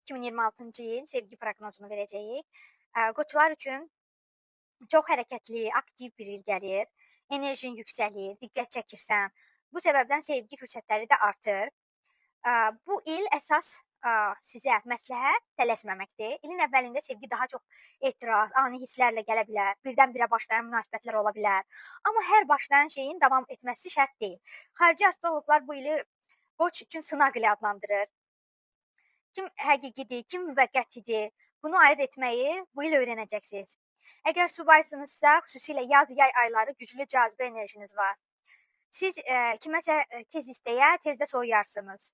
2026-cı il sevgi proqnozunu verəcəyik. Qoçlar üçün çox hərəkətli, aktiv bir il gəlir. Enerjin yüksəlir, diqqət çəkirsən. Bu səbəbdən sevgi fürsətləri də artır. Bu il əsas sizə məsləhət tələsməməkdir. İlin əvvəlində sevgi daha çox etiraz, ani hisslərlə gələ bilər. Birdən-birə başlayan münasibətlər ola bilər. Amma hər başlayan şeyin davam etməsi şərt deyil. Xarici astroloqlar bu ili Qoç üçün sınaq ilə adlandırır. Kim həqiqidir, kim müvəqqətidir, bunu ayırt etməyi bu il öyrənəcəksiniz. Əgər subaysınızsa, xüsusilə yaz-yay ayları güclü cazibə enerjiniz var. Siz kiməsə tez istəyə, tezdə soyuyarsınız.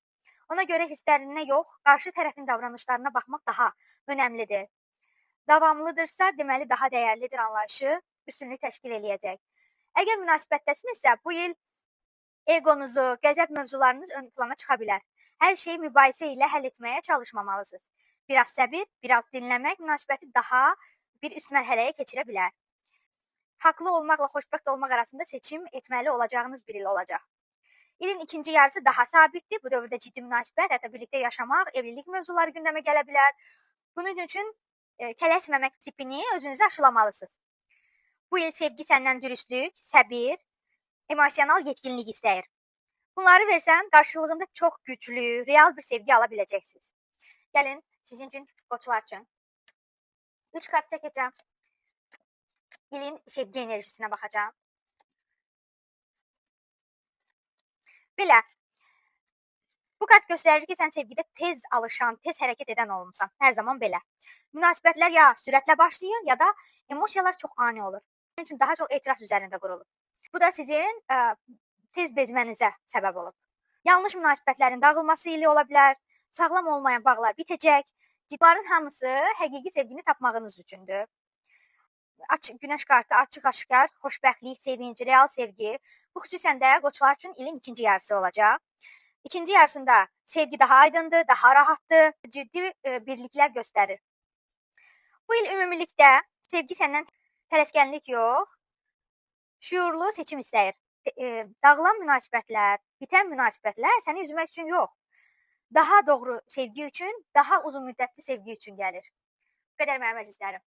Ona görə hisslərinə yox, qarşı tərəfin davranışlarına baxmaq daha önəmlidir. Davamlıdırsa, deməli daha dəyərlidir anlayışı üstünlük təşkil eləyəcək. Əgər münasibətdəsinizsə, bu il egonuzu, qəzəb mövzularınız ön plana çıxa bilər. Hər şeyi mübahisə ilə həll etməyə çalışmamalısınız. Biraz səbir, biraz dinləmək münasibəti daha bir üst mərhələyə keçirə bilər. Haqlı olmaqla xoşbəxt olmaq arasında seçim etməli olacağınız bir il olacaq. İlin ikinci yarısı daha sabitdir. Bu dövrdə ciddi münasibət, hətta birlikdə yaşamaq, evlilik mövzuları gündəmə gələ bilər. Bunun üçün tələsməmək tipini özünüzə aşılamalısınız. Bu il sevgi səndən dürüstlük, səbir, emosional yetkinlik istəyir. Bunları versən, qarşılığında çox güclü, real bir sevgi ala biləcəksiniz. Gəlin, sizin üçün, qoçlar üçün 3 kart çəkəcəm. İlin sevgi enerjisinə baxacağım. Belə, bu kart göstərir ki, sən sevgidə tez alışan, tez hərəkət edən olmuşsan. Hər zaman belə. Münasibətlər ya sürətlə başlayır, ya da emosiyalar çox ani olur. Bunun üçün daha çox etiraz üzərində qurulur. Bu da sizin tez bezmənizə səbəb olub. Yanlış münasibətlərin dağılması ili ola bilər, sağlam olmayan bağlar bitəcək. Bunların hamısı həqiqi sevgini tapmağınız üçündür. Günəş kartı açıq-aşkar, xoşbəxtlik, sevinc, real sevgi. Bu xüsusən də qoçlar üçün ilin ikinci yarısı olacaq. İkinci yarısında sevgi daha aydındır, daha rahatdır, ciddi birliklər göstərir. Bu il ümumilikdə sevgi səndən tələskənlik yox, şuurlu seçim istəyir. Dağılan münasibətlər, bitən münasibətlər səni üzmək üçün yox, daha doğru sevgi üçün, daha uzun müddətli sevgi üçün gəlir. Bu qədər mənim əzizlərim.